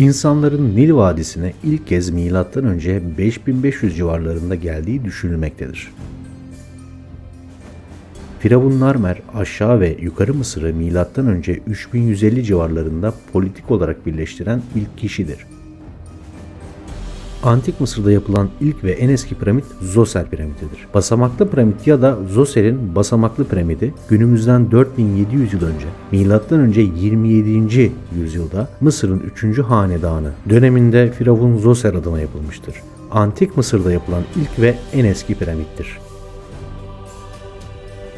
İnsanların Nil Vadisi'ne ilk kez M.Ö. 5500 civarlarında geldiği düşünülmektedir. Firavun Narmer aşağı ve yukarı Mısır'ı M.Ö. 3150 civarlarında politik olarak birleştiren ilk kişidir. Antik Mısır'da yapılan ilk ve en eski piramit Zoser piramididir. Basamaklı piramit ya da Zoser'in basamaklı piramidi günümüzden 4700 yıl önce M.Ö. 27. yüzyılda Mısır'ın 3. hanedanı döneminde Firavun Zoser adına yapılmıştır. Antik Mısır'da yapılan ilk ve en eski piramittir.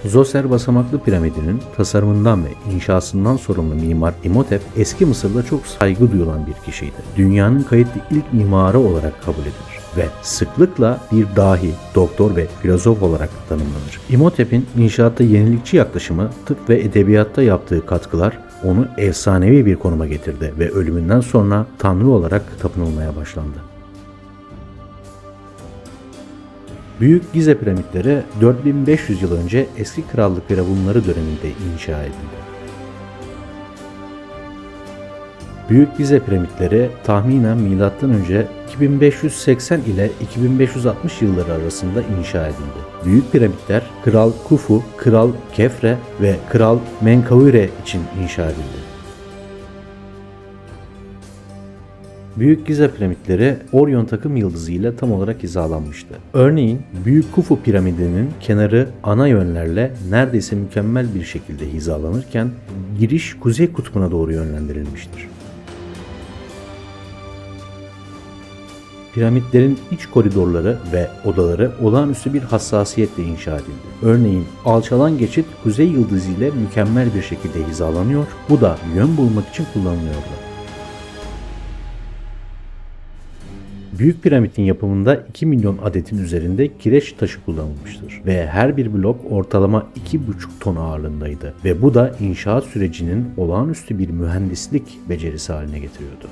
Zoser basamaklı piramidinin tasarımından ve inşasından sorumlu mimar İmhotep, eski Mısır'da çok saygı duyulan bir kişiydi. Dünyanın kayıtlı ilk mimarı olarak kabul edilir ve sıklıkla bir dahi, doktor ve filozof olarak tanımlanır. İmhotep'in inşaatta yenilikçi yaklaşımı, tıp ve edebiyatta yaptığı katkılar onu efsanevi bir konuma getirdi ve ölümünden sonra tanrı olarak tapınılmaya başlandı. Büyük Gize piramitleri 4500 yıl önce eski krallık firavunları döneminde inşa edildi. Büyük Gize piramitleri tahminen M.Ö. 2580 ile 2560 yılları arasında inşa edildi. Büyük piramitler Kral Khufu, Kral Kefre ve Kral Menkaure için inşa edildi. Büyük Gize piramitleri Orion takım yıldızı ile tam olarak hizalanmıştı. Örneğin Büyük Khufu piramidinin kenarı ana yönlerle neredeyse mükemmel bir şekilde hizalanırken giriş kuzey kutbuna doğru yönlendirilmiştir. Piramitlerin iç koridorları ve odaları olağanüstü bir hassasiyetle inşa edildi. Örneğin alçalan geçit kuzey yıldızı ile mükemmel bir şekilde hizalanıyor, bu da yön bulmak için kullanılıyordu. Büyük piramidin yapımında 2 milyon adetin üzerinde kireç taşı kullanılmıştır ve her bir blok ortalama 2,5 ton ağırlığındaydı ve bu da inşaat sürecinin olağanüstü bir mühendislik becerisi haline getiriyordu.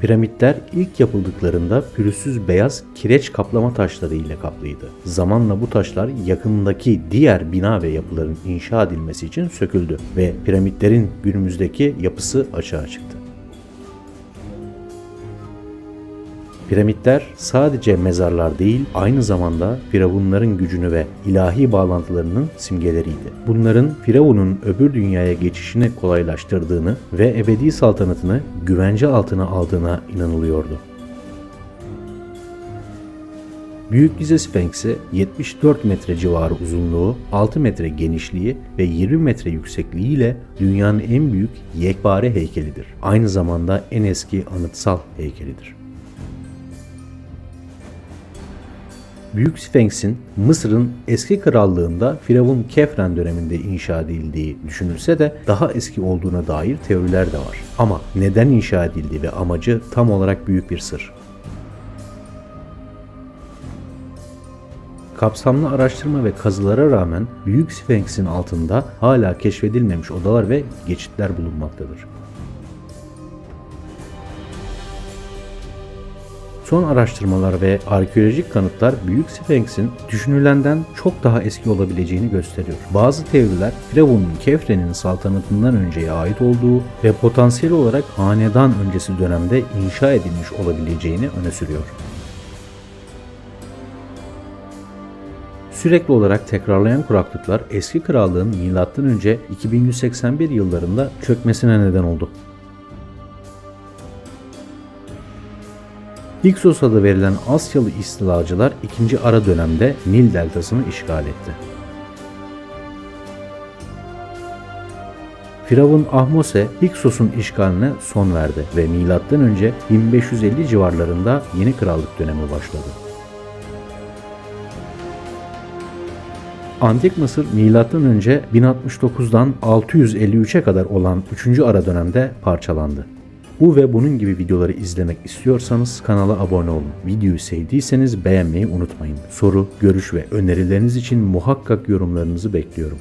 Piramitler ilk yapıldıklarında pürüzsüz beyaz kireç kaplama taşları ile kaplıydı. Zamanla bu taşlar yakındaki diğer bina ve yapıların inşa edilmesi için söküldü ve piramitlerin günümüzdeki yapısı açığa çıktı. Piramitler sadece mezarlar değil, aynı zamanda firavunların gücünü ve ilahi bağlantılarının simgeleriydi. Bunların firavunun öbür dünyaya geçişini kolaylaştırdığını ve ebedi saltanatını güvence altına aldığına inanılıyordu. Büyük Gize Sfenksi 74 metre civarı uzunluğu, 6 metre genişliği ve 20 metre yüksekliği ile dünyanın en büyük yekpare heykelidir. Aynı zamanda en eski anıtsal heykelidir. Büyük Sfenks'in Mısır'ın eski krallığında Firavun Kefren döneminde inşa edildiği düşünülse de daha eski olduğuna dair teoriler de var. Ama neden inşa edildiği ve amacı tam olarak büyük bir sır. Kapsamlı araştırma ve kazılara rağmen Büyük Sfenks'in altında hala keşfedilmemiş odalar ve geçitler bulunmaktadır. Son araştırmalar ve arkeolojik kanıtlar Büyük Sfenks'in düşünülenden çok daha eski olabileceğini gösteriyor. Bazı teoriler Firavun Kefre'nin saltanatından önceye ait olduğu ve potansiyel olarak hanedan öncesi dönemde inşa edilmiş olabileceğini öne sürüyor. Sürekli olarak tekrarlayan kuraklıklar eski krallığın M.Ö. 2181 yıllarında çökmesine neden oldu. Hyksos adı verilen Asyalı istilacılar 2. Ara dönemde Nil deltasını işgal etti. Firavun Ahmose Hyksos'un işgaline son verdi ve M.Ö. 1550 civarlarında yeni krallık dönemi başladı. Antik Mısır M.Ö. 1069'dan 653'e kadar olan 3. Ara dönemde parçalandı. Bu ve bunun gibi videoları izlemek istiyorsanız kanala abone olun. Videoyu sevdiyseniz beğenmeyi unutmayın. Soru, görüş ve önerileriniz için muhakkak yorumlarınızı bekliyorum.